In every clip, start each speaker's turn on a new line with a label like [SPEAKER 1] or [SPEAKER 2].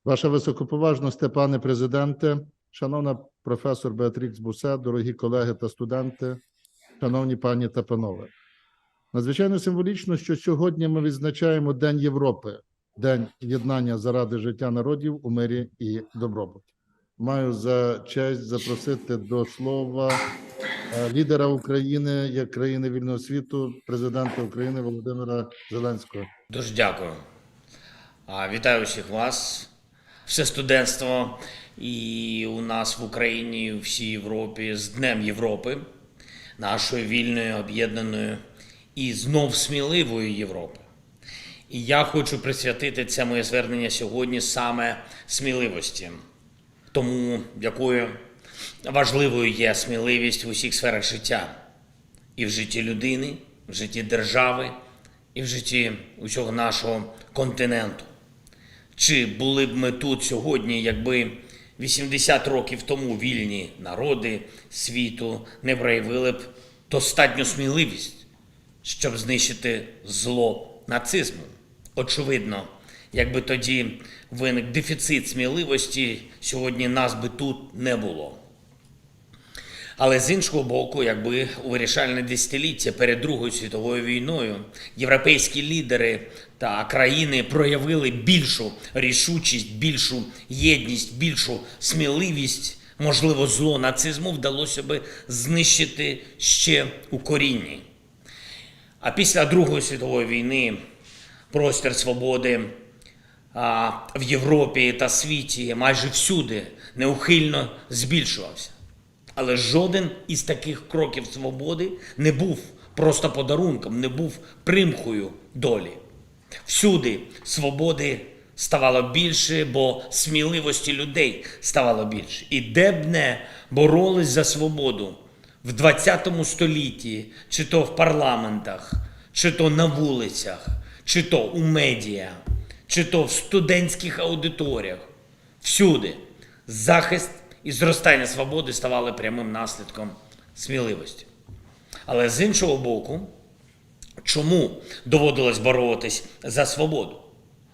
[SPEAKER 1] Ваша високоповажність, пане президенте, шановна професор Беатрікс Бусе, дорогі колеги та студенти, шановні пані та панове. Надзвичайно символічно, що сьогодні ми відзначаємо День Європи, День єднання заради життя народів у мирі і добробуті. Маю за честь запросити до слова лідера України як країни вільного світу, президента України Володимира Зеленського.
[SPEAKER 2] Дуже дякую. Вітаю всіх вас, все студентство і у нас в Україні, і у всій Європі з Днем Європи, нашої вільної, об'єднаної і знов сміливої Європи. І я хочу присвятити це моє звернення сьогодні саме сміливості, тому якою важливою є сміливість в усіх сферах життя. І в житті людини, в житті держави, і в житті усього нашого континенту. Чи були б ми тут сьогодні, якби 80 років тому вільні народи світу не проявили б достатню сміливість, щоб знищити зло нацизму? Очевидно, якби тоді виник дефіцит сміливості, сьогодні нас би тут не було. Але з іншого боку, якби у вирішальне десятиліття перед Другою світовою війною європейські лідери та країни проявили більшу рішучість, більшу єдність, більшу сміливість, можливо, зло нацизму вдалося би знищити ще у корінні. А після Другої світової війни простір свободи в Європі та світі майже всюди неухильно збільшувався. Але жоден із таких кроків свободи не був просто подарунком, не був примхою долі. Всюди свободи ставало більше, бо сміливості людей ставало більше. І де б не боролись за свободу в 20 столітті, чи то в парламентах, чи то на вулицях, чи то у медіа, чи то в студентських аудиторіях, всюди захист і зростання свободи ставали прямим наслідком сміливості. Але з іншого боку, чому доводилось боротись за свободу?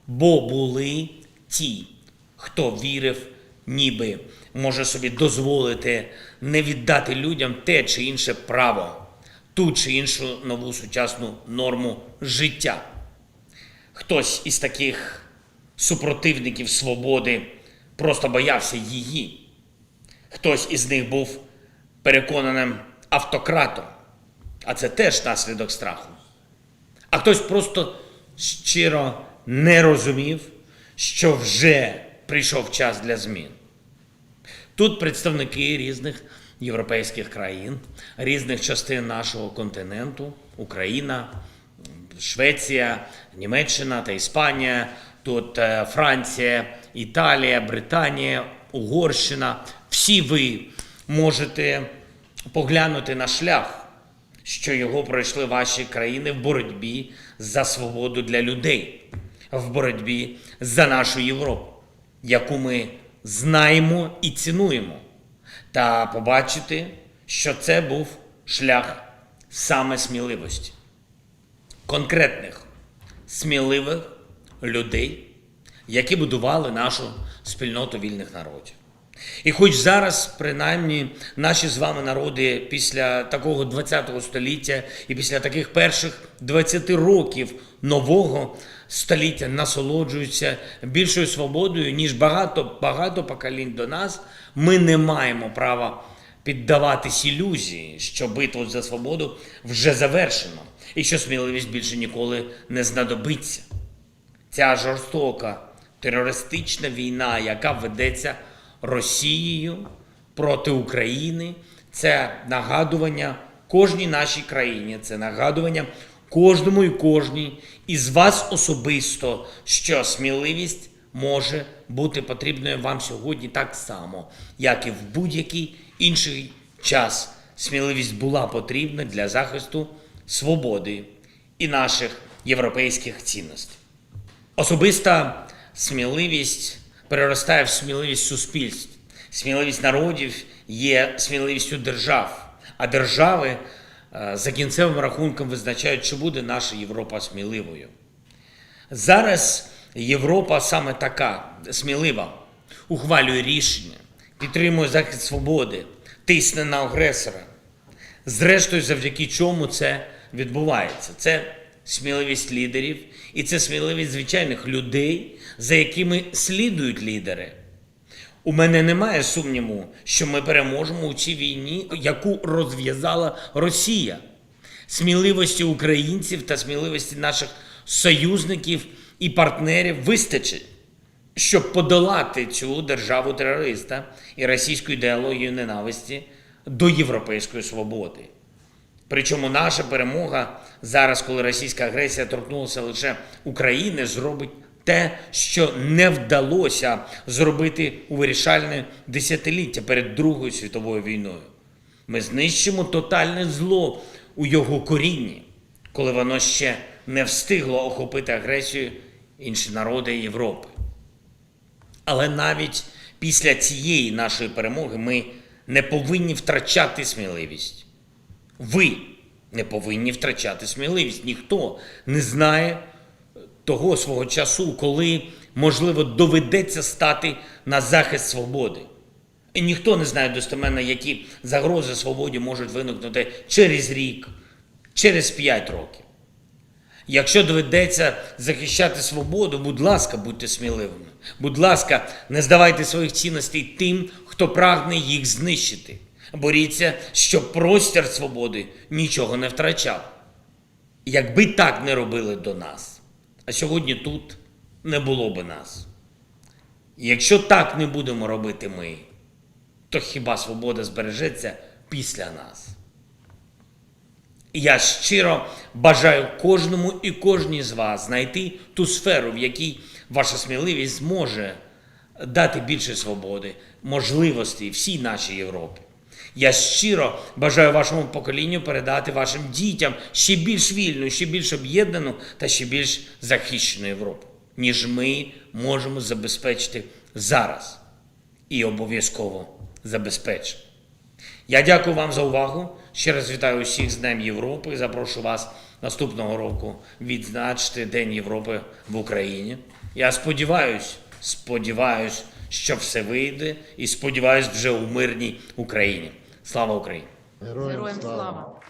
[SPEAKER 2] Бо були ті, хто вірив, ніби може собі дозволити не віддати людям те чи інше право, ту чи іншу нову сучасну норму життя. Хтось із таких супротивників свободи просто боявся її. Хтось із них був переконаним автократом, а це теж наслідок страху. А хтось просто щиро не розумів, що вже прийшов час для змін. Тут представники різних європейських країн, різних частин нашого континенту, Україна, Швеція, Німеччина та Іспанія, тут Франція, Італія, Британія, Угорщина. Всі ви можете поглянути на шлях, що його пройшли ваші країни в боротьбі за свободу для людей, в боротьбі за нашу Європу, яку ми знаємо і цінуємо, та побачити, що це був шлях саме сміливості. Конкретних, сміливих людей, які будували нашу спільноту вільних народів. І хоч зараз, принаймні, наші з вами народи після такого 20 століття і після таких перших 20 років нового століття насолоджуються більшою свободою, ніж багато поколінь до нас, ми не маємо права піддаватись ілюзії, що битву за свободу вже завершено і що сміливість більше ніколи не знадобиться. Ця жорстока терористична війна, яка ведеться Росією проти України, це нагадування кожній нашій країні, це нагадування кожному і кожній із вас особисто, що сміливість може бути потрібною вам сьогодні так само, як і в будь-який інший час. Сміливість була потрібна для захисту свободи і наших європейських цінностей. Особиста сміливість переростає в сміливість суспільств. Сміливість народів є сміливістю держав, а держави за кінцевим рахунком визначають, чи буде наша Європа сміливою. Зараз Європа саме така, смілива, ухвалює рішення, підтримує захист свободи, тисне на агресора. Зрештою, завдяки чому це відбувається? Це сміливість лідерів і це сміливість звичайних людей, за якими слідують лідери. У мене немає сумніву, що ми переможемо у цій війні, яку розв'язала Росія. Сміливості українців та сміливості наших союзників і партнерів вистачить, щоб подолати цю державу-терориста і російську ідеологію ненависті до європейської свободи. Причому наша перемога зараз, коли російська агресія торкнулася лише України, зробить те, що не вдалося зробити у вирішальне десятиліття перед Другою світовою війною. Ми знищимо тотальне зло у його корінні, коли воно ще не встигло охопити агресію інші народи Європи. Але навіть після цієї нашої перемоги ми не повинні втрачати сміливість. Ви не повинні втрачати сміливість. Ніхто не знає того свого часу, коли, можливо, доведеться стати на захист свободи. І ніхто не знає достеменно, які загрози свободі можуть виникнути через рік, через 5 років. Якщо доведеться захищати свободу, будь ласка, будьте сміливими. Будь ласка, не здавайте своїх цінностей тим, хто прагне їх знищити. Боріться, щоб простір свободи нічого не втрачав. Якби так не робили до нас, а сьогодні тут не було би нас. І якщо так не будемо робити ми, то хіба свобода збережеться після нас? Я щиро бажаю кожному і кожній з вас знайти ту сферу, в якій ваша сміливість зможе дати більше свободи, можливостей всій нашій Європі. Я щиро бажаю вашому поколінню передати вашим дітям ще більш вільну, ще більш об'єднану та ще більш захищену Європу, ніж ми можемо забезпечити зараз. І обов'язково забезпечимо. Я дякую вам за увагу. Ще раз вітаю усіх з Днем Європи і запрошую вас наступного року відзначити День Європи в Україні. Я сподіваюсь, що все вийде і сподіваюсь вже у мирній Україні. Слава Україні!
[SPEAKER 3] Героям слава!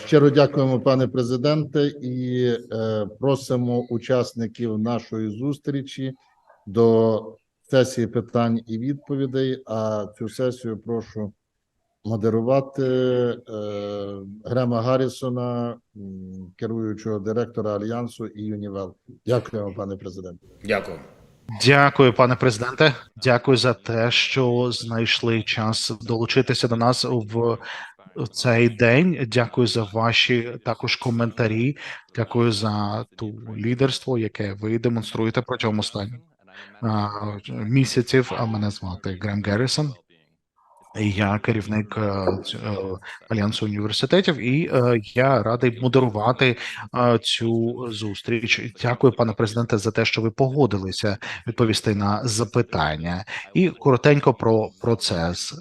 [SPEAKER 1] Щиро дякуємо, пане президенте, і просимо учасників нашої зустрічі до сесії питань і відповідей. А цю сесію прошу модерувати Грема Гаррісона, керуючого директора Альянсу і Юнівел. Дякуємо, пане президенте.
[SPEAKER 2] Дякую.
[SPEAKER 4] Дякую, пане президенте. Дякую за те, що знайшли час долучитися до нас в цей день. Дякую за ваші також коментарі. Дякую за ту лідерство, яке ви демонструєте протягом останніх місяців. А мене звати Грем Гаррісон. Я керівник Альянсу університетів, і я радий модерувати цю зустріч. Дякую, пане президенте, за те, що ви погодилися відповісти на запитання. І коротенько про процес.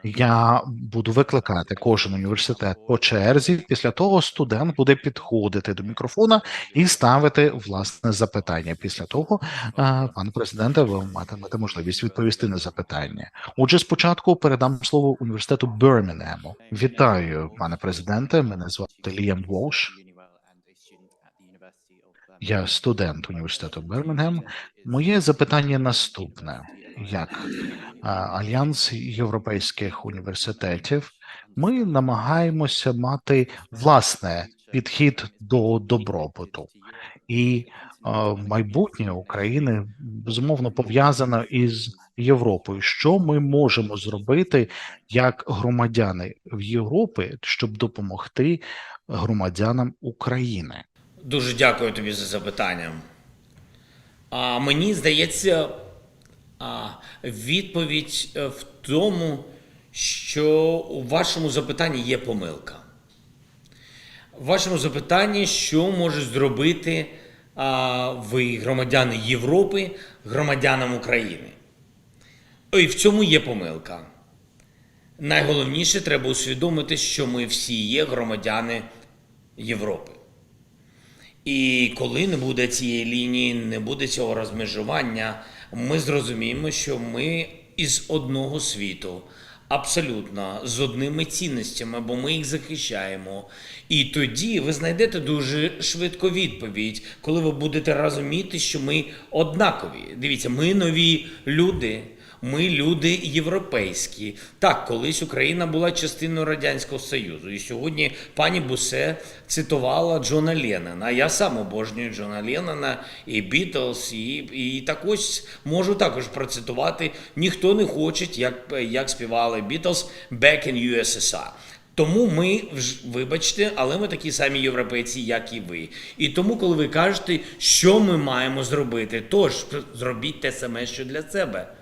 [SPEAKER 4] Я буду викликати кожен університет по черзі. Після того студент буде підходити до мікрофона і ставити власне запитання. Після того, пане президенте, ви матимете можливість відповісти на запитання. Отже, спочатку передам слово університету Бірмінгему. Вітаю, пане президенте. Мене звати Ліам Волш. Я студент університету Бірмінгем. Моє запитання наступне. Як Альянс європейських університетів, ми намагаємося мати власне підхід до добробуту. І майбутнє України, безумовно, пов'язане із Європою. Що ми можемо зробити як громадяни в Європі, щоб допомогти громадянам України?
[SPEAKER 2] Дуже дякую тобі за запитання. Мені здається, відповідь в тому, що у вашому запитанні є помилка. В вашому запитанні, що можуть зробити ви, громадяни Європи, громадянам України. І в цьому є помилка. Найголовніше, треба усвідомити, що ми всі є громадяни Європи. І коли не буде цієї лінії, не буде цього розмежування, ми зрозуміємо, що ми із одного світу, абсолютно з одними цінностями, бо ми їх захищаємо. І тоді ви знайдете дуже швидко відповідь, коли ви будете розуміти, що ми однакові. Дивіться, ми нові люди. Ми люди європейські. Так, колись Україна була частиною Радянського Союзу. І сьогодні пані Бусе цитувала Джона Леннона. Я сам обожнюю Джона Леннона і Бітлз, і так ось можу також процитувати. Ніхто не хоче, як співали Бітлз, «Back in USSR». Тому ми, вибачте, але ми такі самі європейці, як і ви. І тому, коли ви кажете, що ми маємо зробити, тож зробіть те саме, що для себе.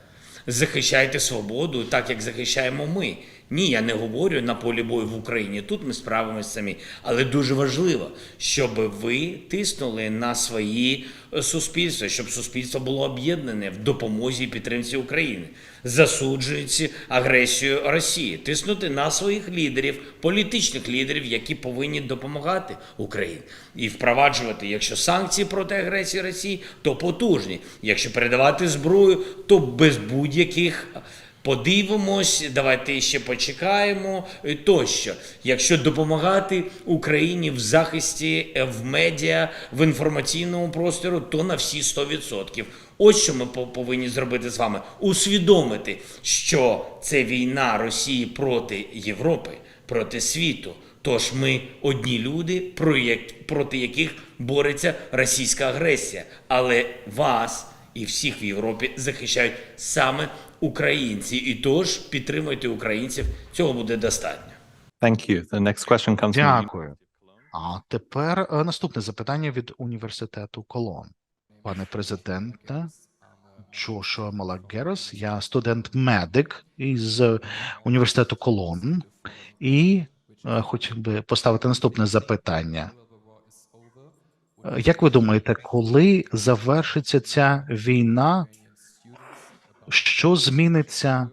[SPEAKER 2] Захищайте свободу, так як захищаємо ми. Ні, я не говорю на полі бою в Україні. Тут ми справимося самі. Але дуже важливо, щоб ви тиснули на свої суспільства, щоб суспільство було об'єднане в допомозі і підтримці України. Засуджуючи агресію Росії. Тиснути на своїх лідерів, політичних лідерів, які повинні допомагати Україні. І впроваджувати, якщо санкції проти агресії Росії, то потужні. Якщо передавати зброю, то без будь-яких подивимось, давайте ще почекаємо тощо. Якщо допомагати Україні в захисті, в медіа, в інформаційному просторі, то на всі 100%. Ось що ми повинні зробити з вами. Усвідомити, що це війна Росії проти Європи, проти світу. Тож ми одні люди, проти яких бореться російська агресія. Але вас і всіх в Європі захищають саме українці. І тож підтримуйте українців, цього буде достатньо.
[SPEAKER 3] Thank you. The next question comes from
[SPEAKER 4] Дякую. А тепер наступне запитання від університету Колон. Пане президенте, Джошуа Малагерос, я студент-медик із університету Колон, і хотів би поставити наступне запитання. Як ви думаєте, коли завершиться ця війна, що зміниться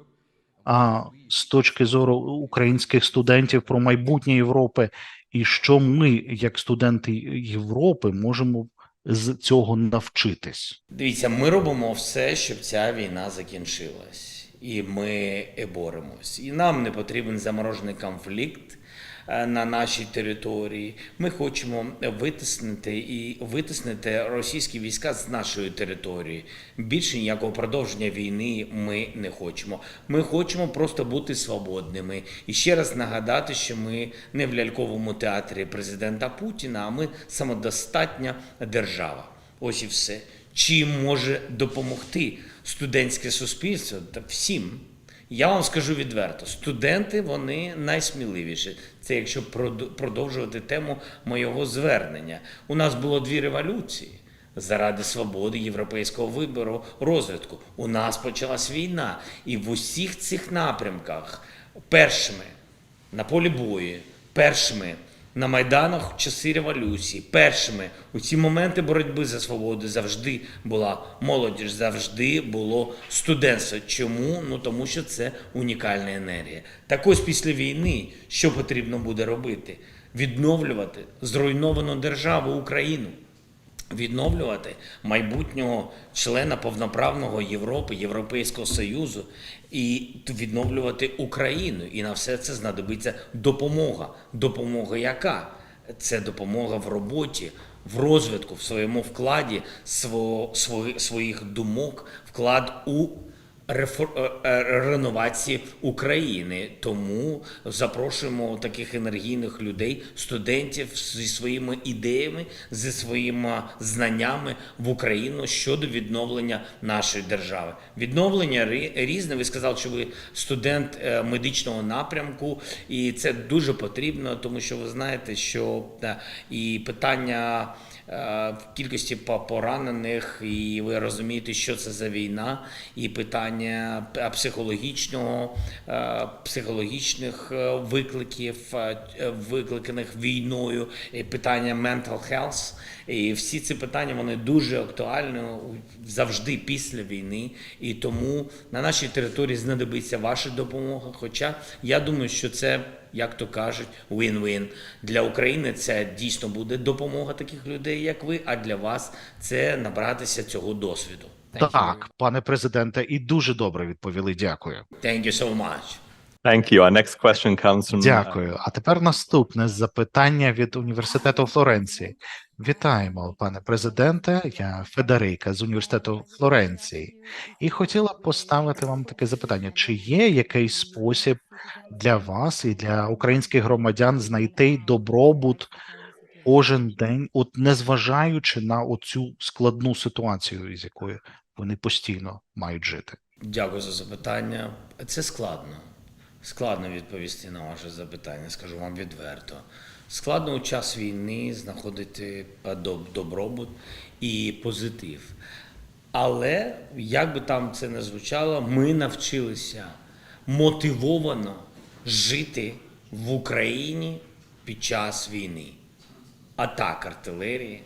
[SPEAKER 4] з точки зору українських студентів про майбутнє Європи, і що ми, як студенти Європи, можемо з цього навчитись?
[SPEAKER 2] Дивіться, ми робимо все, щоб ця війна закінчилась. І ми боремось. І нам не потрібен заморожений конфлікт на нашій території. Ми хочемо витиснити російські війська з нашої території. Більше ніякого продовження війни ми не хочемо. Ми хочемо просто бути свободними. І ще раз нагадати, що ми не в ляльковому театрі президента Путіна, а ми самодостатня держава. Ось і все. Чим може допомогти студентське суспільство? Та всім. Я вам скажу відверто, студенти, вони найсміливіші. Це якщо продовжувати тему моєго звернення. У нас було 2 революції заради свободи, європейського вибору, розвитку. У нас почалась війна. І в усіх цих напрямках першими на полі бою, першими на Майданах в часи революції, першими у ці моменти боротьби за свободу завжди була молодіж, завжди було студентство. Чому? Ну тому що це унікальна енергія. Так ось після війни що потрібно буде робити? Відновлювати зруйновану державу Україну. Відновлювати майбутнього члена повноправного Європи, Європейського Союзу і відновлювати Україну. І на все це знадобиться допомога. Допомога яка? Це допомога в роботі, в розвитку, в своєму вкладі, своїх думок, вклад у реновації України. Тому запрошуємо таких енергійних людей, студентів зі своїми ідеями, зі своїми знаннями в Україну щодо відновлення нашої держави. Відновлення різне. Ви сказали, що ви студент медичного напрямку, і це дуже потрібно, тому що ви знаєте, що і питання в кількості поранених, і ви розумієте, що це за війна, і питання питання психологічних викликів, викликаних війною, і питання mental health. І всі ці питання, вони дуже актуальні завжди після війни. І тому на нашій території знадобиться ваша допомога. Хоча я думаю, що це, як то кажуть, win-win. Для України це дійсно буде допомога таких людей, як ви, а для вас це набратися цього досвіду.
[SPEAKER 4] Так, пане президенте, і дуже добре відповіли. Дякую.
[SPEAKER 2] Thank you so much.
[SPEAKER 3] Thank you. Our next question comes from
[SPEAKER 4] Дякую. А тепер наступне запитання від університету Флоренції. Вітаємо, пане президенте. Я Федерика з університету Флоренції. І хотіла б поставити вам таке запитання: чи є якийсь спосіб для вас і для українських громадян знайти добробут кожен день, от незважаючи на оцю складну ситуацію, із якою вони постійно мають жити?
[SPEAKER 2] Дякую за запитання. Це складно. Складно відповісти на ваше запитання, скажу вам відверто. Складно у час війни знаходити добробут і позитив. Але, як би там це не звучало, ми навчилися мотивовано жити в Україні під час війни. Атак артилерії,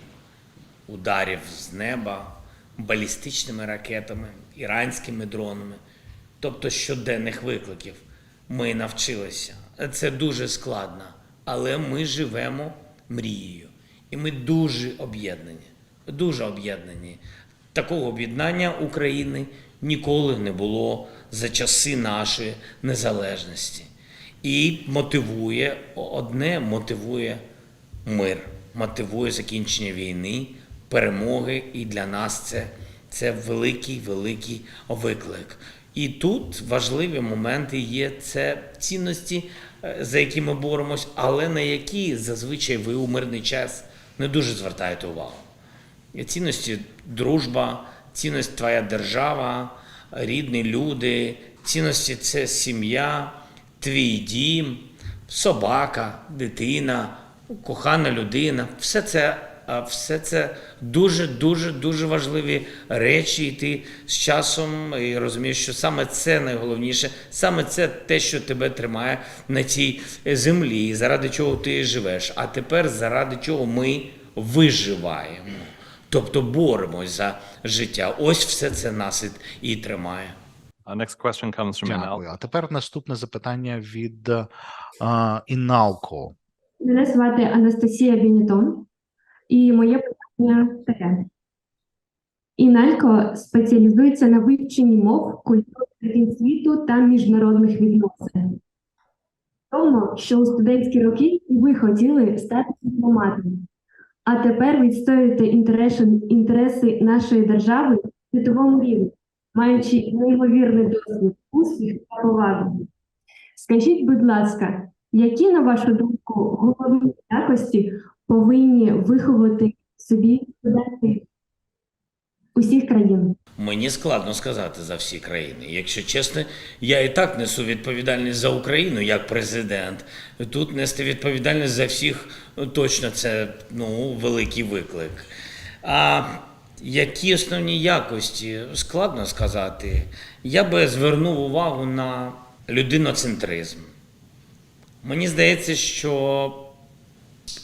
[SPEAKER 2] ударів з неба, балістичними ракетами, іранськими дронами, тобто щоденних викликів. Ми навчилися. Це дуже складно, але ми живемо мрією. І ми дуже об'єднані. Дуже об'єднані. Такого об'єднання України ніколи не було за часи нашої незалежності. І мотивує, одне мотивує мир, мотивує закінчення війни, перемоги. І для нас це великий виклик. І тут важливі моменти є, це цінності, за які ми боремось, але на які зазвичай ви у мирний час не дуже звертаєте увагу. Цінності дружба, цінність твоя держава, рідні люди, цінності це сім'я, твій дім, собака, дитина, кохана людина. Все це дуже важливі речі, і ти з часом і розумієш, що саме це найголовніше, саме це те, що тебе тримає на цій землі, заради чого ти живеш, а тепер заради чого ми виживаємо, тобто боремось за життя. Ось все це нас і тримає.
[SPEAKER 3] Our next question comes from
[SPEAKER 4] Дякую.
[SPEAKER 3] Inal.
[SPEAKER 4] А тепер наступне запитання від Іналко.
[SPEAKER 5] Мене звати Анастасія Бенітон, і моє питання таке. Іналько спеціалізується на вивченні мов, культури країн світу та міжнародних відносин. Тому, що у студентські роки ви хотіли стати дипломатом, а тепер відстоюєте інтереси нашої держави в світовому рівні, маючи неймовірний досвід, успіх та повагу. Скажіть, будь ласка, які, на вашу думку, головні якості повинні виховати собі студенти усіх країн?
[SPEAKER 2] Мені складно сказати за всі країни. Якщо чесно, я і так несу відповідальність за Україну як президент. Тут нести відповідальність за всіх, точно це великий виклик. А які основні якості? Складно сказати. Я би звернув увагу на людиноцентризм. Мені здається, що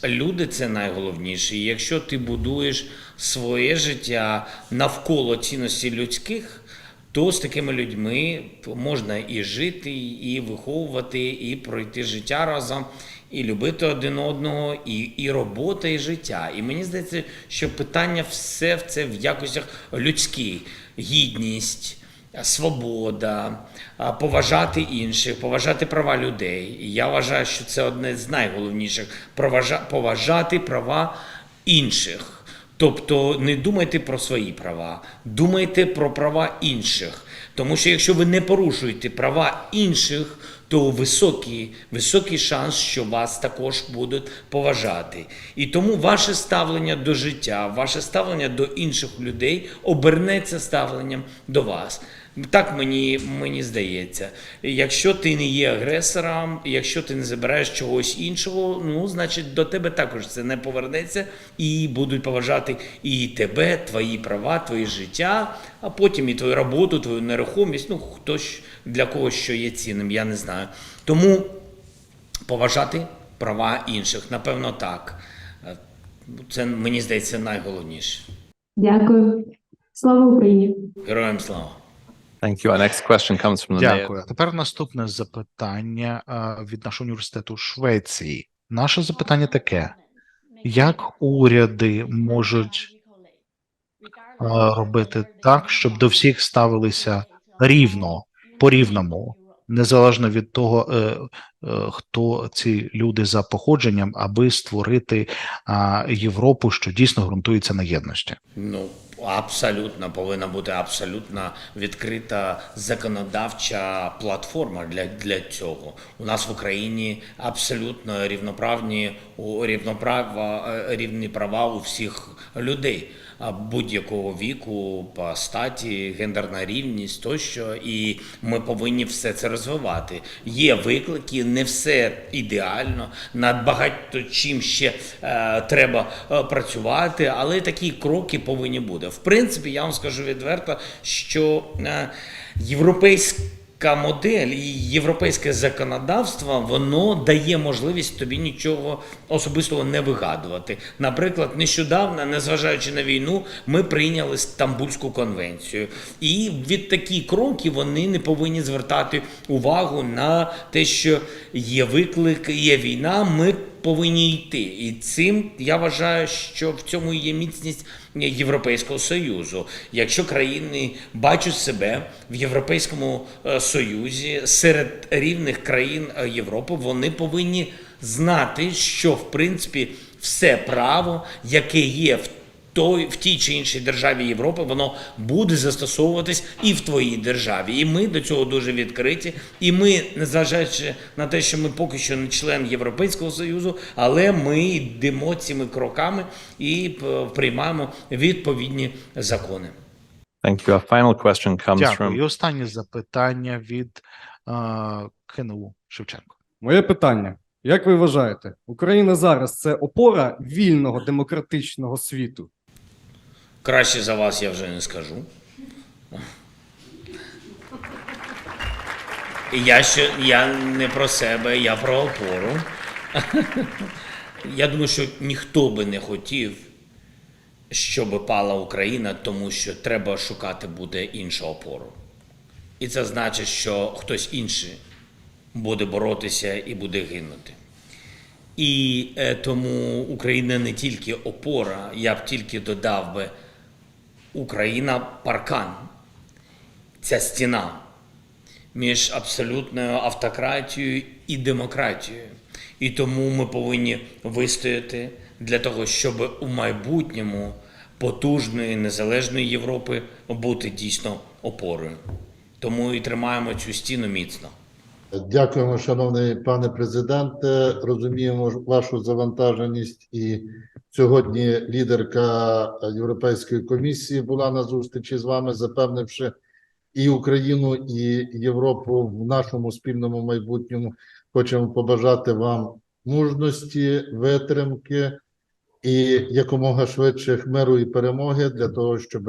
[SPEAKER 2] люди – це найголовніше. І якщо ти будуєш своє життя навколо цінностей людських, то з такими людьми можна і жити, і виховувати, і пройти життя разом, і любити один одного, і робота, і життя. І мені здається, що питання все це в якостях людських. Гідність, свобода, поважати інших, поважати права людей. І я вважаю, що це одне з найголовніших – поважати права інших. Тобто не думайте про свої права, думайте про права інших. Тому що якщо ви не порушуєте права інших, то високий шанс, що вас також будуть поважати. І тому ваше ставлення до життя, ваше ставлення до інших людей обернеться ставленням до вас. Так мені здається. Якщо ти не є агресором, якщо ти не забираєш чогось іншого, ну, значить, до тебе також це не повернеться і будуть поважати і тебе, твої права, твоє життя, а потім і твою роботу, твою нерухомість, ну, хтось для когось що є цінним, я не знаю. Тому поважати права інших, напевно, так. Це, мені здається, найголовніше.
[SPEAKER 5] Дякую. Слава Україні!
[SPEAKER 2] Героям слава!
[SPEAKER 3] Thank you. Our next question comes from the mayor.
[SPEAKER 4] Дякую. А тепер наступне запитання від нашого університету Швеції. Наше запитання таке: як уряди можуть робити так, щоб до всіх ставилися рівно, по-рівному, незалежно від того, хто ці люди за походженням, аби створити Європу, що дійсно ґрунтується на єдності?
[SPEAKER 2] Ну, абсолютно, повинна бути абсолютно відкрита законодавча платформа для цього. У нас в Україні абсолютно рівні права у всіх людей будь-якого віку, по статі, гендерна рівність тощо, і ми повинні все це розвивати. Є виклики, не все ідеально, над багато чим ще треба працювати, але такі кроки повинні бути. В принципі, я вам скажу відверто, що європейська модель і європейське законодавство, воно дає можливість тобі нічого особистого не вигадувати. Наприклад, нещодавно, незважаючи на війну, ми прийняли Стамбульську конвенцію. І від такі кроки вони не повинні звертати увагу на те, що є виклик, є війна, ми повинні йти. І цим, я вважаю, що в цьому є міцність Європейського Союзу. Якщо країни бачать себе в Європейському Союзі серед рівних країн Європи, вони повинні знати, що, в принципі, все право, яке є в тій чи іншій державі Європи, воно буде застосовуватись і в твоїй державі. І ми до цього дуже відкриті. І ми, незважаючи на те, що ми поки що не член Європейського Союзу, але ми йдемо цими кроками і приймаємо відповідні закони.
[SPEAKER 3] Thank you. Our final question comes
[SPEAKER 4] Дякую. І
[SPEAKER 3] from
[SPEAKER 4] останнє запитання від КНУ Шевченко.
[SPEAKER 6] Моє питання. Як ви вважаєте, Україна зараз – це опора вільного демократичного світу?
[SPEAKER 2] Краще за вас я вже не скажу. Я не про себе, я про опору. Я думаю, що ніхто би не хотів, щоб пала Україна, тому що треба шукати буде іншу опору. І це значить, що хтось інший буде боротися і буде гинути. І тому Україна не тільки опора, я б тільки додав би, Україна – паркан, ця стіна між абсолютною автократією і демократією. І тому ми повинні вистояти для того, щоб у майбутньому потужної, незалежної Європи бути дійсно опорою. Тому і тримаємо цю стіну міцно.
[SPEAKER 1] Дякуємо, шановний пане президенте. Розуміємо вашу завантаженість. І сьогодні лідерка Європейської комісії була на зустрічі з вами, запевнивши і Україну, і Європу в нашому спільному майбутньому. Хочемо побажати вам мужності, витримки і якомога швидших миру і перемоги для того, щоб,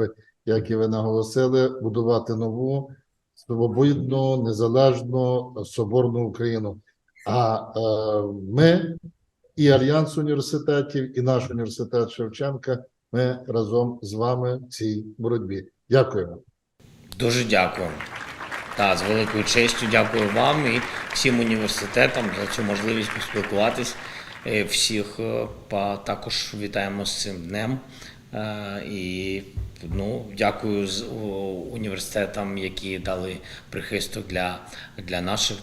[SPEAKER 1] як і ви наголосили, будувати нову, свободну, незалежну, соборну Україну. А ми, і Альянс університетів, і наш університет Шевченка, ми разом з вами в цій боротьбі. Дякуємо.
[SPEAKER 2] Дуже дякую. Та, з великою честю дякую вам і всім університетам за цю можливість поспілкуватись. Всіх також вітаємо з цим днем. І дякую університетам, які дали прихисток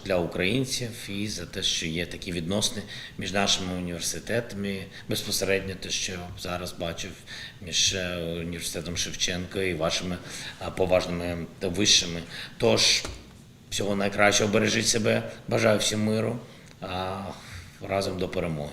[SPEAKER 2] для українців, і за те, що є такі відносини між нашими університетами, безпосередньо те, що зараз бачив між університетом Шевченка і вашими поважними вишами. Тож, всього найкращого, бережіть себе, бажаю всім миру, разом до перемоги.